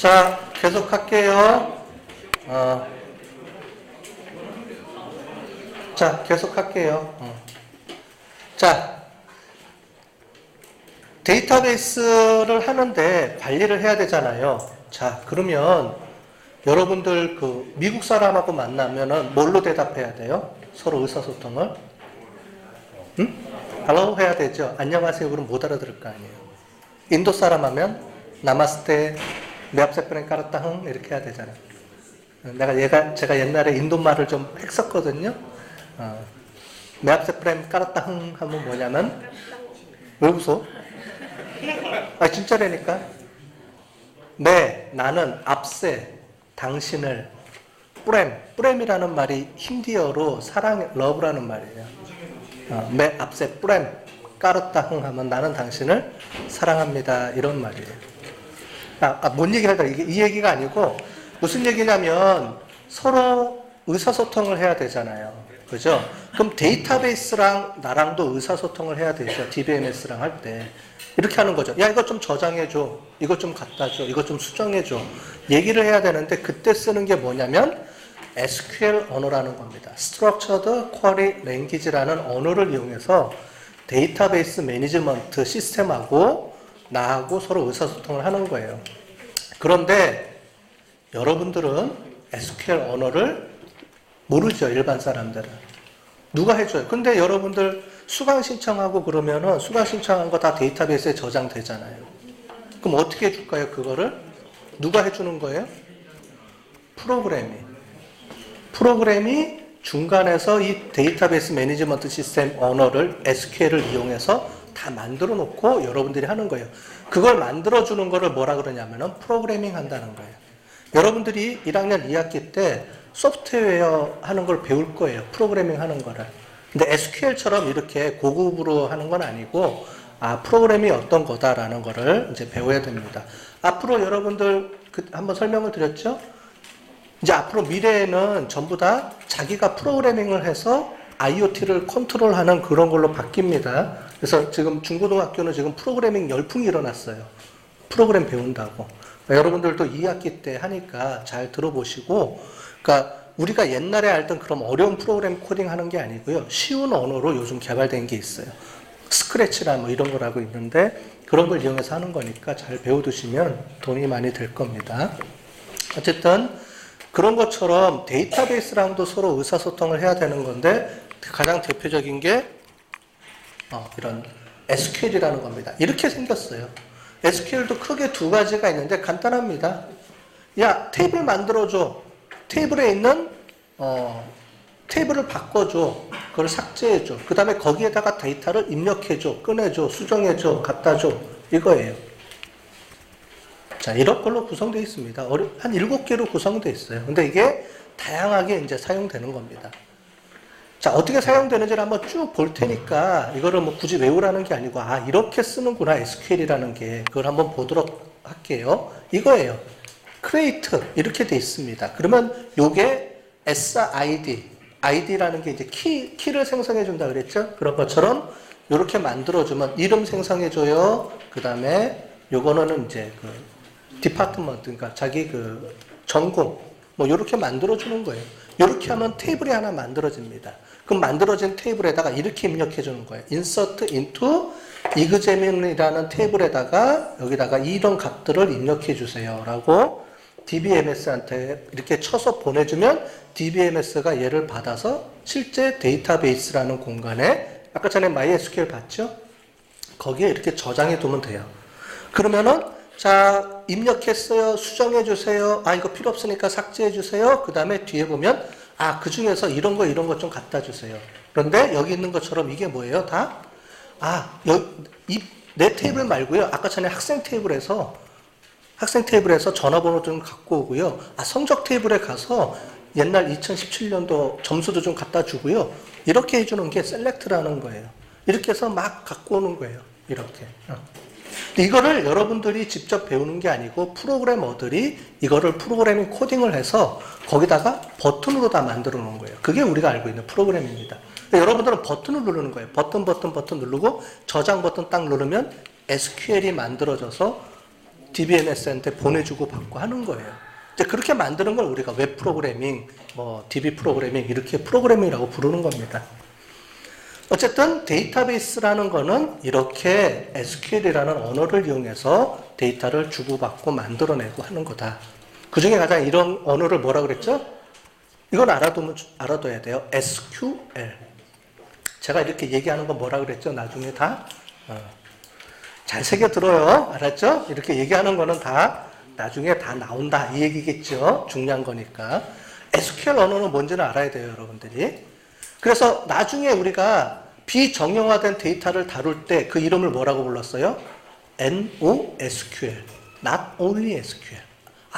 자, 계속 할게요. 자, 계속 할게요. 자, 데이터베이스를 하는데 관리를 해야 되잖아요. 자, 그러면 여러분들 그 미국 사람하고 만나면은 뭘로 대답해야 돼요? 서로 의사소통을? hello 해야 되죠. 안녕하세요. 그럼 못 알아들을 거 아니에요. 인도 사람 하면 나마스테, 메압세프렌 까르따흥 이렇게 해야 되잖아요. 제가 옛날에 인도말을 좀 했었거든요. 메압세프렌 까르따흥 하면 뭐냐면 왜 웃어? 아 진짜라니까. 네, 나는 앞세 당신을 뿌렘이라는 말이 힌디어로 사랑, 러브라는 말이에요. 매 앞세 뿌렘 까르따흥 하면 나는 당신을 사랑합니다 이런 말이에요. 뭔 얘기 하다 이 얘기가 아니고 무슨 얘기냐면 서로 의사소통을 해야 되잖아요. 그죠? 그럼 데이터베이스랑 나랑도 의사소통을 해야 되죠. DBMS랑 할 때. 이렇게 하는 거죠. 야, 이거 좀 저장해줘. 이거 좀 갖다 줘. 이거 좀 수정해줘. 얘기를 해야 되는데 그때 쓰는 게 뭐냐면 SQL 언어라는 겁니다. Structured Query Language라는 언어를 이용해서 데이터베이스 매니지먼트 시스템하고 나하고 서로 의사소통을 하는 거예요. 그런데 여러분들은 SQL 언어를 모르죠. 일반 사람들은. 누가 해줘요? 근데 여러분들 수강 신청하고 그러면은 수강 신청한 거 다 데이터베이스에 저장되잖아요. 그럼 어떻게 해줄까요? 그거를? 누가 해주는 거예요? 프로그램이 중간에서 이 데이터베이스 매니지먼트 시스템 언어를 SQL을 이용해서 다 만들어 놓고 여러분들이 하는 거예요. 그걸 만들어 주는 거를 뭐라 그러냐면은 프로그래밍 한다는 거예요. 여러분들이 1학년 2학기 때 소프트웨어 하는 걸 배울 거예요. 프로그래밍 하는 거를. 근데 SQL처럼 이렇게 고급으로 하는 건 아니고, 프로그램이 어떤 거다라는 거를 이제 배워야 됩니다. 앞으로 여러분들 한번 설명을 드렸죠? 이제 앞으로 미래에는 전부 다 자기가 프로그래밍을 해서 IoT를 컨트롤하는 그런 걸로 바뀝니다. 그래서 지금 중고등학교는 지금 프로그래밍 열풍이 일어났어요. 프로그램 배운다고. 여러분들도 2학기 때 하니까 잘 들어보시고, 그러니까 우리가 옛날에 알던 그런 어려운 프로그램 코딩 하는 게 아니고요. 쉬운 언어로 요즘 개발된 게 있어요. 스크래치나 뭐 이런 거라고 있는데 그런 걸 이용해서 하는 거니까 잘 배워두시면 돈이 많이 될 겁니다. 어쨌든 그런 것처럼 데이터베이스랑도 서로 의사소통을 해야 되는 건데 가장 대표적인 게 이런 SQL이라는 겁니다. 이렇게 생겼어요. SQL도 크게 두 가지가 있는데 간단합니다. 야, 테이블 만들어줘. 테이블에 있는 테이블을 바꿔줘. 그걸 삭제해줘. 그 다음에 거기에다가 데이터를 입력해줘. 꺼내줘. 수정해줘. 갖다줘. 이거예요. 자, 이런 걸로 구성되어 있습니다. 한 7개로 구성되어 있어요. 근데 이게 다양하게 이제 사용되는 겁니다. 자, 어떻게 사용되는지를 한번 쭉 볼 테니까 이거를 뭐 굳이 외우라는 게 아니고 이렇게 쓰는구나 SQL이라는 게 그걸 한번 보도록 할게요. 이거예요. create 이렇게 돼 있습니다. 그러면 요게 id라는 게 이제 키를 생성해 준다 그랬죠? 그런 것처럼 이렇게 만들어 주면 이름 생성해 줘요. 그다음에 요거는 이제 그 디파트먼트 그러니까 자기 그 전공 뭐 이렇게 만들어 주는 거예요. 이렇게 하면 테이블이 하나 만들어집니다. 그럼 만들어진 테이블에다가 이렇게 입력해 주는 거예요. insert into examin이라는 테이블에다가 여기다가 이런 값들을 입력해 주세요. 라고 DBMS한테 이렇게 쳐서 보내주면 DBMS가 얘를 받아서 실제 데이터베이스라는 공간에 아까 전에 MySQL 봤죠? 거기에 이렇게 저장해 두면 돼요. 그러면은 자, 입력했어요. 수정해 주세요. 이거 필요 없으니까 삭제해 주세요. 그 다음에 뒤에 보면 그 중에서 이런 거 좀 갖다 주세요. 그런데 여기 있는 것처럼 이게 뭐예요? 다? 내 테이블 말고요. 아까 전에 학생 테이블에서 전화번호 좀 갖고 오고요. 성적 테이블에 가서 옛날 2017년도 점수도 좀 갖다 주고요. 이렇게 해주는 게 셀렉트라는 거예요. 이렇게 해서 막 갖고 오는 거예요. 이렇게. 이거를 여러분들이 직접 배우는 게 아니고 프로그래머들이 이거를 프로그래밍 코딩을 해서 거기다가 버튼으로 다 만들어 놓은 거예요. 그게 우리가 알고 있는 프로그램입니다. 여러분들은 버튼을 누르는 거예요. 버튼 누르고 저장 버튼 딱 누르면 SQL이 만들어져서 DBMS한테 보내주고 받고 하는 거예요. 이제 그렇게 만드는 걸 우리가 웹 프로그래밍, 뭐 DB 프로그래밍 이렇게 프로그래밍이라고 부르는 겁니다. 어쨌든 데이터베이스라는 거는 이렇게 SQL이라는 언어를 이용해서 데이터를 주고받고 만들어내고 하는 거다. 그 중에 가장 이런 언어를 뭐라 그랬죠? 이건 알아둬야 돼요. SQL. 제가 이렇게 얘기하는 건 뭐라 그랬죠? 나중에 다 잘 새겨 들어요. 알았죠? 이렇게 얘기하는 거는 다 나중에 다 나온다. 이 얘기겠죠? 중요한 거니까. SQL 언어는 뭔지는 알아야 돼요, 여러분들이. 그래서 나중에 우리가 비정형화된 데이터를 다룰 때 그 이름을 뭐라고 불렀어요? NoSQL. Not only SQL.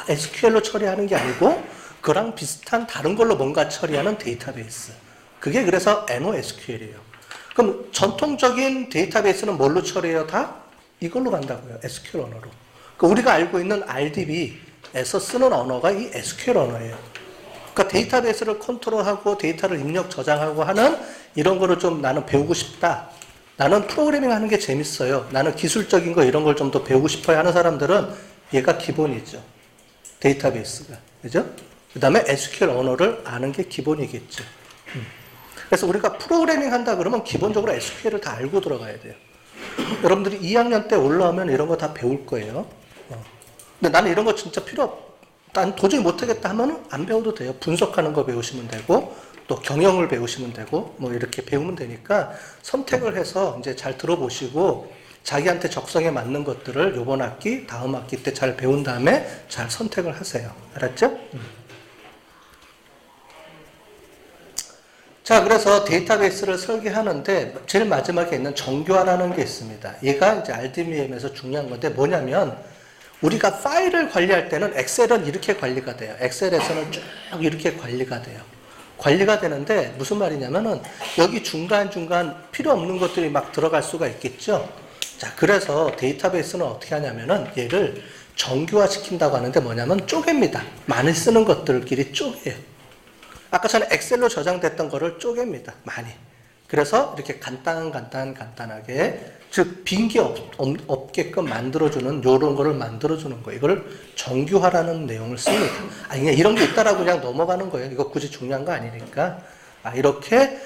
SQL로 처리하는 게 아니고 그랑 비슷한 다른 걸로 뭔가 처리하는 데이터베이스. 그게 그래서 NoSQL이에요. 그럼 전통적인 데이터베이스는 뭘로 처리해요? 다 이걸로 간다고요. SQL 언어로. 우리가 알고 있는 RDB에서 쓰는 언어가 이 SQL 언어예요. 그러니까 데이터베이스를 컨트롤하고 데이터를 입력 저장하고 하는 이런 거를 좀 나는 배우고 싶다. 나는 프로그래밍 하는 게 재밌어요. 나는 기술적인 거 이런 걸 좀 더 배우고 싶어요 하는 사람들은 얘가 기본이죠. 데이터베이스가. 그죠? 그 다음에 SQL 언어를 아는 게 기본이겠죠. 그래서 우리가 프로그래밍 한다 그러면 기본적으로 SQL을 다 알고 들어가야 돼요. 여러분들이 2학년 때 올라오면 이런 거 다 배울 거예요. 근데 나는 이런 거 진짜 난 도저히 못하겠다 하면 안 배워도 돼요. 분석하는 거 배우시면 되고, 또 경영을 배우시면 되고, 뭐 이렇게 배우면 되니까 선택을 해서 이제 잘 들어보시고, 자기한테 적성에 맞는 것들을 요번 학기, 다음 학기 때 잘 배운 다음에 잘 선택을 하세요. 알았죠? 자, 그래서 데이터베이스를 설계하는데 제일 마지막에 있는 정교화라는 게 있습니다. 얘가 이제 RDBM에서 중요한 건데 뭐냐면 우리가 파일을 관리할 때는 엑셀은 이렇게 관리가 돼요. 엑셀에서는 쭉 이렇게 관리가 돼요. 관리가 되는데 무슨 말이냐면은 여기 중간중간 필요 없는 것들이 막 들어갈 수가 있겠죠. 자, 그래서 데이터베이스는 어떻게 하냐면은 얘를 정교화 시킨다고 하는데 뭐냐면 쪼갭니다. 많이 쓰는 것들끼리 쪼개요. 아까 전에 엑셀로 저장됐던 거를 쪼갭니다. 많이. 그래서 이렇게 간단하게 즉 빈게 없게끔 만들어주는 요런 거를 만들어주는 거예요. 이걸 정교화라는 내용을 씁니다. 그냥 이런 게 있다라고 그냥 넘어가는 거예요. 이거 굳이 중요한 거 아니니까. 이렇게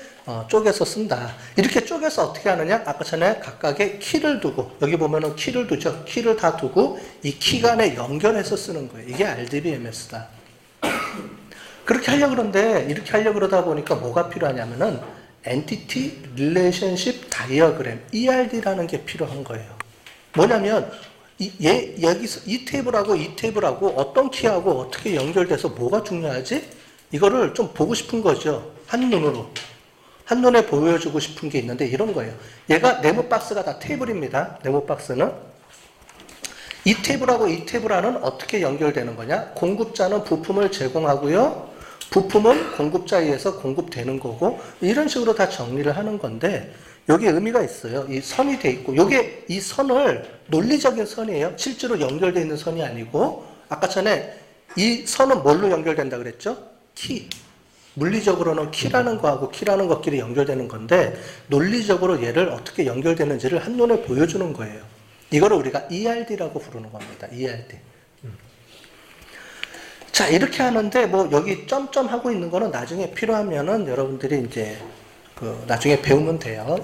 쪼개서 쓴다. 이렇게 쪼개서 어떻게 하느냐? 아까 전에 각각의 키를 두고 여기 보면은 키를 두죠. 키를 다 두고 이 키 간에 연결해서 쓰는 거예요. 이게 RDBMS다. 그렇게 하려고 그러는데 이렇게 하려고 그러다 보니까 뭐가 필요하냐면은 Entity Relationship Diagram ERD라는 게 필요한 거예요. 뭐냐면 여기서 이 테이블하고 이 테이블하고 어떤 키하고 어떻게 연결돼서 뭐가 중요하지? 이거를 좀 보고 싶은 거죠. 한눈에 보여주고 싶은 게 있는데 이런 거예요. 얘가 네모 박스가 다 테이블입니다. 네모 박스는 이 테이블하고 이 테이블하는 어떻게 연결되는 거냐? 공급자는 부품을 제공하고요. 부품은 공급자에 의해서 공급되는 거고 이런 식으로 다 정리를 하는 건데 여기에 의미가 있어요. 이 선이 돼 있고 요게 이 선을 논리적인 선이에요. 실제로 연결되어 있는 선이 아니고 아까 전에 이 선은 뭘로 연결된다 그랬죠? 키. 물리적으로는 키라는 거하고 키라는 것끼리 연결되는 건데 논리적으로 얘를 어떻게 연결되는지를 한눈에 보여주는 거예요. 이거를 우리가 ERD라고 부르는 겁니다. ERD. 자, 이렇게 하는데 뭐 여기 점점 하고 있는 거는 나중에 필요하면은 여러분들이 이제 나중에 배우면 돼요.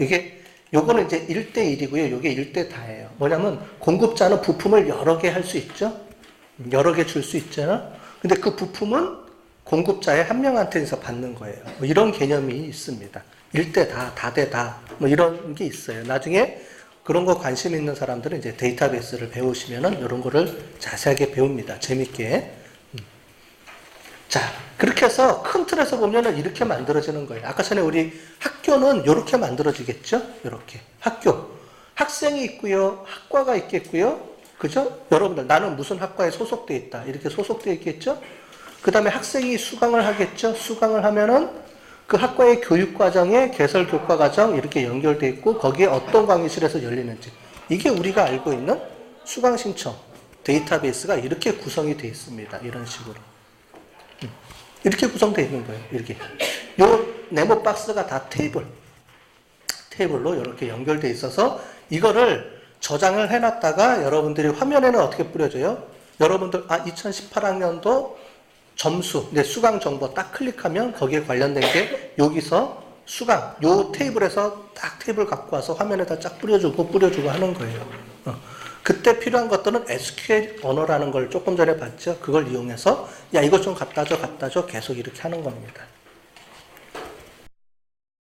요거는 이제 1대1이고요. 요게 1대4예요. 뭐냐면 공급자는 부품을 여러 개 할 수 있죠. 여러 개 줄 수 있잖아. 근데 그 부품은 공급자의 한 명한테서 받는 거예요. 뭐 이런 개념이 있습니다. 1대4, 다대다. 뭐 이런 게 있어요. 나중에 그런 거 관심 있는 사람들은 이제 데이터베이스를 배우시면은 이런 거를 자세하게 배웁니다. 재밌게. 자, 그렇게 해서 큰 틀에서 보면은 이렇게 만들어지는 거예요. 아까 전에 우리 학교는 이렇게 만들어지겠죠? 이렇게. 학교. 학생이 있고요. 학과가 있겠고요. 그죠? 여러분들, 나는 무슨 학과에 소속돼 있다. 이렇게 소속돼 있겠죠? 그 다음에 학생이 수강을 하겠죠? 수강을 하면은 그 학과의 교육과정에 개설 교과과정 이렇게 연결돼 있고 거기에 어떤 강의실에서 열리는지. 이게 우리가 알고 있는 수강 신청 데이터베이스가 이렇게 구성이 되어 있습니다. 이런 식으로. 이렇게 구성되어 있는 거예요. 이렇게. 요 네모 박스가 다 테이블로 이렇게 연결되어 있어서 이거를 저장을 해놨다가 여러분들이 화면에는 어떻게 뿌려져요? 여러분들 2018학년도 점수, 내 수강 정보 딱 클릭하면 거기에 관련된 게 여기서 수강, 요 테이블에서 딱 테이블 갖고 와서 화면에다 쫙 뿌려주고 하는 거예요. 그때 필요한 것들은 SQL 언어라는 걸 조금 전에 봤죠? 그걸 이용해서 야 이것 좀 갖다 줘 계속 이렇게 하는 겁니다.